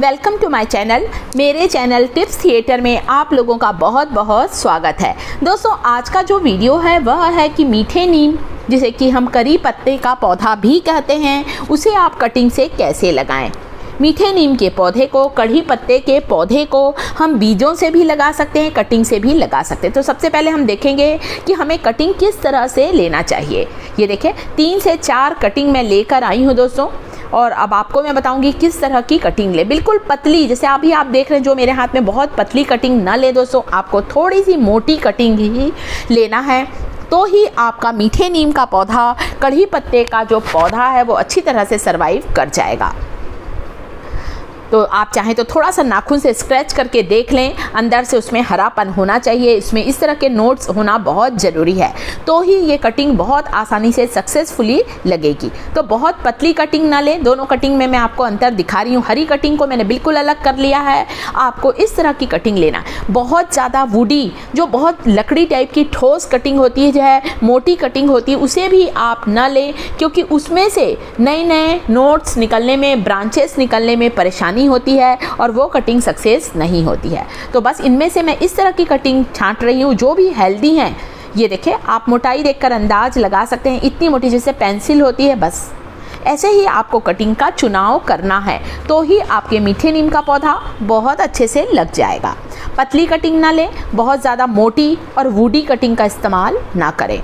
Welcome to my channel. मेरे channel tips theatre में आप लोगों का बहुत बहुत स्वागत है। दोस्तों, आज का जो वीडियो है वह है कि मीठे नीम, जिसे कि हम करी पत्ते का पौधा भी कहते हैं, उसे आप कटिंग से कैसे लगाएं। मीठे नीम के पौधे को, कढ़ी पत्ते के पौधे को हम बीजों से भी लगा सकते हैं, कटिंग से भी लगा सकते हैं। तो सबसे पहले हम देखेंगे कि हमें कटिंग किस तरह से लेना चाहिए। ये देखें, 3 से 4 कटिंग मैं लेकर आई हूँ दोस्तों, और अब आपको मैं बताऊंगी किस तरह की कटिंग ले। बिल्कुल पतली, जैसे अभी आप देख रहे हैं जो मेरे हाथ में, बहुत पतली कटिंग ना ले दोस्तों, आपको थोड़ी सी मोटी कटिंग ही लेना है, तो ही आपका मीठे नीम का पौधा, कढ़ी पत्ते का जो पौधा है वो अच्छी तरह से सर्वाइव कर जाएगा। तो आप चाहें तो थोड़ा सा नाखून से स्क्रैच करके देख लें, अंदर से उसमें हरापन होना चाहिए, इसमें इस तरह के नोट्स होना बहुत ज़रूरी है, तो ही ये कटिंग बहुत आसानी से सक्सेसफुली लगेगी। तो बहुत पतली कटिंग ना लें। दोनों कटिंग में मैं आपको अंतर दिखा रही हूँ। हरी कटिंग को मैंने बिल्कुल अलग कर लिया है, आपको इस तरह की कटिंग लेना। बहुत ज़्यादा वुडी, जो बहुत लकड़ी टाइप की ठोस कटिंग होती है, जो है मोटी कटिंग होती है, उसे भी आप ना लें, क्योंकि उसमें से नए नए नोट्स निकलने में, ब्रांचेस निकलने में परेशानी होती है और वो कटिंग सक्सेस नहीं होती है। तो बस इनमें से मैं इस तरह की कटिंग छांट रही हूँ जो भी हेल्दी हैं। ये देखें, आप मोटाई देखकर अंदाज लगा सकते हैं, इतनी मोटी जैसे पेंसिल होती है, बस ऐसे ही आपको कटिंग का चुनाव करना है, तो ही आपके मीठे नीम का पौधा बहुत अच्छे से लग जाएगा। पतली कटिंग ना लें, बहुत ज़्यादा मोटी और वुडी कटिंग का इस्तेमाल ना करें।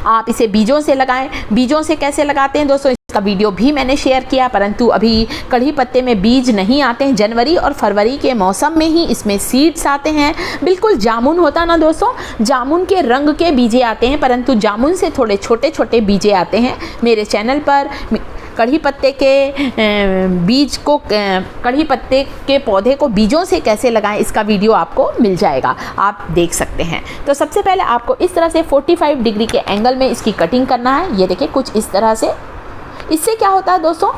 आप इसे बीजों से लगाएं। बीजों से कैसे लगाते हैं दोस्तों, इसका वीडियो भी मैंने शेयर किया, परंतु अभी कढ़ी पत्ते में बीज नहीं आते हैं। जनवरी और फरवरी के मौसम में ही इसमें सीड्स आते हैं। बिल्कुल जामुन होता ना दोस्तों, जामुन के रंग के बीजे आते हैं, परंतु जामुन से थोड़े छोटे छोटे बीजे आते हैं। मेरे चैनल पर कढ़ी पत्ते के बीज को, कढ़ी पत्ते के पौधे को बीजों से कैसे लगाएं, इसका वीडियो आपको मिल जाएगा, आप देख सकते हैं। तो सबसे पहले आपको इस तरह से 45 डिग्री के एंगल में इसकी कटिंग करना है। ये देखिए, कुछ इस तरह से। इससे क्या होता है दोस्तों,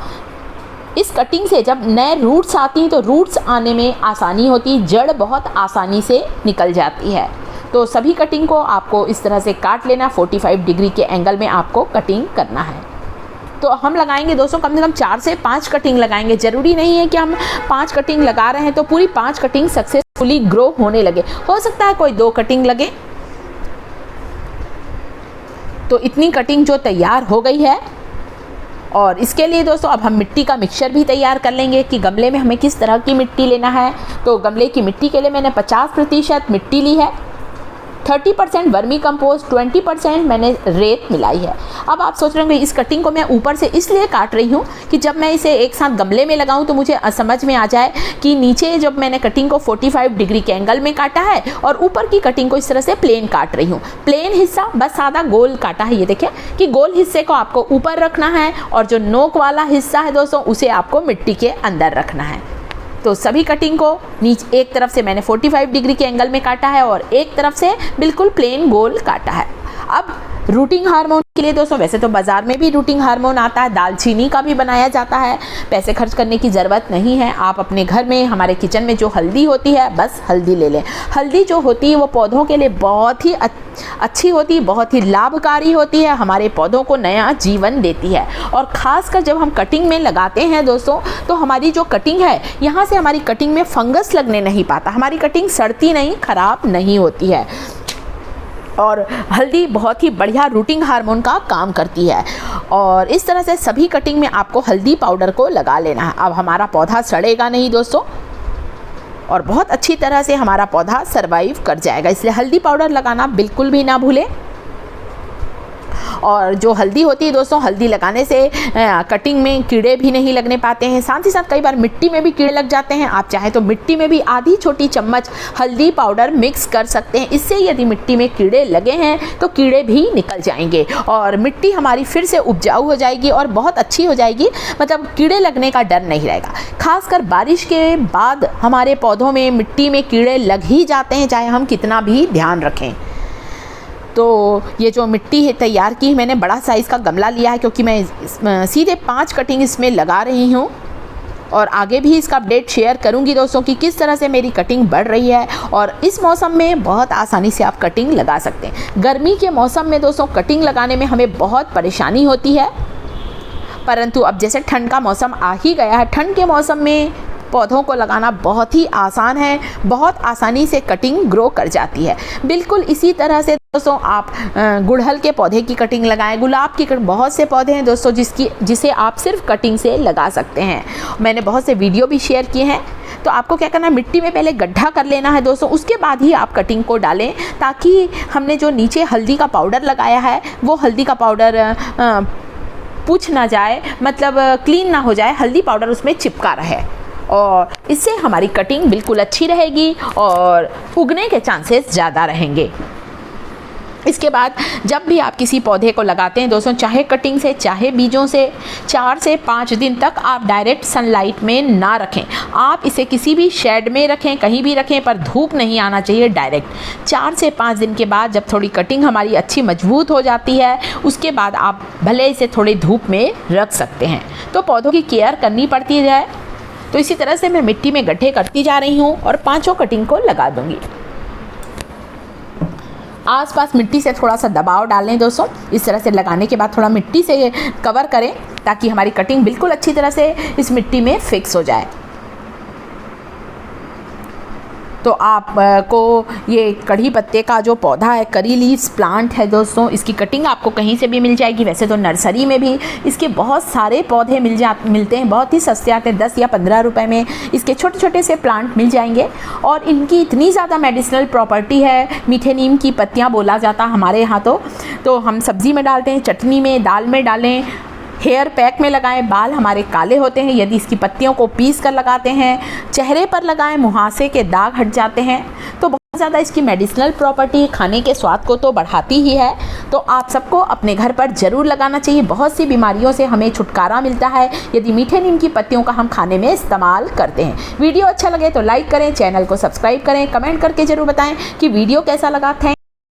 इस कटिंग से जब नए रूट्स आती हैं तो रूट्स आने में आसानी होती है, जड़ बहुत आसानी से निकल जाती है। तो सभी कटिंग को आपको इस तरह से काट लेना। 45 डिग्री के एंगल में आपको कटिंग करना है। तो हम लगाएंगे दोस्तों, कम से कम 4 से 5 कटिंग लगाएंगे। ज़रूरी नहीं है कि हम 5 कटिंग लगा रहे हैं तो पूरी 5 कटिंग सक्सेसफुली ग्रो होने लगे। हो सकता है कोई 2 कटिंग लगे। तो इतनी कटिंग जो तैयार हो गई है, और इसके लिए दोस्तों अब हम मिट्टी का मिक्सचर भी तैयार कर लेंगे कि गमले में हमें किस तरह की मिट्टी लेना है। तो गमले की मिट्टी के लिए मैंने 50% मिट्टी ली है, 30% वर्मी कंपोस्ट, 20% मैंने रेत मिलाई है। अब आप सोच रहे होंगे इस कटिंग को मैं ऊपर से इसलिए काट रही हूँ कि जब मैं इसे एक साथ गमले में लगाऊं तो मुझे समझ में आ जाए कि नीचे जब मैंने कटिंग को 45 डिग्री के एंगल में काटा है और ऊपर की कटिंग को इस तरह से प्लेन काट रही हूँ। प्लेन हिस्सा बस सादा गोल काटा है। ये देखिए कि गोल हिस्से को आपको ऊपर रखना है और जो नोक वाला हिस्सा है दोस्तों, उसे आपको मिट्टी के अंदर रखना है। तो सभी कटिंग को नीचे एक तरफ से मैंने 45 डिग्री के एंगल में काटा है और एक तरफ से बिल्कुल प्लेन गोल काटा है। अब रूटिंग हार्मोन के लिए दोस्तों, वैसे तो बाज़ार में भी रूटिंग हार्मोन आता है, दालचीनी का भी बनाया जाता है। पैसे खर्च करने की ज़रूरत नहीं है। आप अपने घर में, हमारे किचन में जो हल्दी होती है, बस हल्दी ले लें। हल्दी जो होती है वो पौधों के लिए बहुत ही अच्छी होती है, बहुत ही लाभकारी होती है, हमारे पौधों को नया जीवन देती है। और ख़ासकर जब हम कटिंग में लगाते हैं दोस्तों, तो हमारी जो कटिंग है, यहाँ से हमारी कटिंग में फंगस लगने नहीं पाता, हमारी कटिंग सड़ती नहीं, ख़राब नहीं होती है। और हल्दी बहुत ही बढ़िया रूटिंग हार्मोन का काम करती है। और इस तरह से सभी कटिंग में आपको हल्दी पाउडर को लगा लेना है। अब हमारा पौधा सड़ेगा नहीं दोस्तों, और बहुत अच्छी तरह से हमारा पौधा सर्वाइव कर जाएगा। इसलिए हल्दी पाउडर लगाना बिल्कुल भी ना भूलें। और जो हल्दी होती है दोस्तों, हल्दी लगाने से कटिंग में कीड़े भी नहीं लगने पाते हैं। साथ ही साथ कई बार मिट्टी में भी कीड़े लग जाते हैं। आप चाहें तो मिट्टी में भी आधी छोटी चम्मच हल्दी पाउडर मिक्स कर सकते हैं। इससे यदि मिट्टी में कीड़े लगे हैं तो कीड़े भी निकल जाएंगे और मिट्टी हमारी फिर से उपजाऊ हो जाएगी और बहुत अच्छी हो जाएगी। मतलब कीड़े लगने का डर नहीं रहेगा। खासकर बारिश के बाद हमारे पौधों में, मिट्टी में कीड़े लग ही जाते हैं, चाहे हम कितना भी ध्यान रखें। तो ये जो मिट्टी है तैयार की, मैंने बड़ा साइज़ का गमला लिया है, क्योंकि मैं सीधे 5 कटिंग इसमें लगा रही हूँ। और आगे भी इसका अपडेट शेयर करूंगी दोस्तों कि किस तरह से मेरी कटिंग बढ़ रही है। और इस मौसम में बहुत आसानी से आप कटिंग लगा सकते हैं। गर्मी के मौसम में दोस्तों कटिंग लगाने में हमें बहुत परेशानी होती है। परंतु अब जैसे ठंड का मौसम आ ही गया है, ठंड के मौसम में पौधों को लगाना बहुत ही आसान है, बहुत आसानी से कटिंग ग्रो कर जाती है। बिल्कुल इसी तरह से दोस्तों आप गुड़हल के पौधे की कटिंग लगाएं, गुलाब की बहुत से पौधे हैं दोस्तों जिसे आप सिर्फ कटिंग से लगा सकते हैं। मैंने बहुत से वीडियो भी शेयर किए हैं। तो आपको क्या करना है, मिट्टी में पहले गड्ढा कर लेना है दोस्तों, उसके बाद ही आप कटिंग को डालें, ताकि हमने जो नीचे हल्दी का पाउडर लगाया है वो हल्दी का पाउडर पूछ ना जाए, मतलब क्लीन ना हो जाए, हल्दी पाउडर उसमें चिपका रहे, और इससे हमारी कटिंग बिल्कुल अच्छी रहेगी और उगने के चांसेस ज़्यादा रहेंगे। इसके बाद जब भी आप किसी पौधे को लगाते हैं दोस्तों, चाहे कटिंग से चाहे बीजों से, 4 से 5 दिन तक आप डायरेक्ट सनलाइट में ना रखें। आप इसे किसी भी शेड में रखें, कहीं भी रखें, पर धूप नहीं आना चाहिए डायरेक्ट। 4 से 5 दिन के बाद जब थोड़ी कटिंग हमारी अच्छी मजबूत हो जाती है, उसके बाद आप भले इसे थोड़ी धूप में रख सकते हैं। तो पौधों की केयर करनी पड़ती है। तो इसी तरह से मैं मिट्टी में गड्ढे करती जा रही हूँ और 5 कटिंग को लगा दूंगी। आसपास मिट्टी से थोड़ा सा दबाव डालें दोस्तों। इस तरह से लगाने के बाद थोड़ा मिट्टी से कवर करें, ताकि हमारी कटिंग बिल्कुल अच्छी तरह से इस मिट्टी में फिक्स हो जाए। तो आपको ये कढ़ी पत्ते का जो पौधा है, करी लीव्स प्लांट है दोस्तों, इसकी कटिंग आपको कहीं से भी मिल जाएगी। वैसे तो नर्सरी में भी इसके बहुत सारे पौधे मिलते हैं, बहुत ही सस्ते आते हैं, 10 या 15 रुपए में इसके छोटे छोटे से प्लांट मिल जाएंगे। और इनकी इतनी ज़्यादा मेडिसिनल प्रॉपर्टी है, मीठे नीम की पत्तियाँ बोला जाता हमारे यहाँ। तो हम सब्ज़ी में डालते हैं, चटनी में, दाल में डालें, हेयर पैक में लगाएं। बाल हमारे काले होते हैं यदि इसकी पत्तियों को पीस कर लगाते हैं, चेहरे पर लगाएं, मुहासे के दाग हट जाते हैं। तो बहुत ज़्यादा इसकी मेडिसिनल प्रॉपर्टी खाने के स्वाद को तो बढ़ाती ही है। तो आप सबको अपने घर पर ज़रूर लगाना चाहिए। बहुत सी बीमारियों से हमें छुटकारा मिलता है यदि मीठे नीम की पत्तियों का हम खाने में इस्तेमाल करते हैं। वीडियो अच्छा लगे तो लाइक करें, चैनल को सब्सक्राइब करें, कमेंट करके ज़रूर बताएं कि वीडियो कैसा लगा। थैंक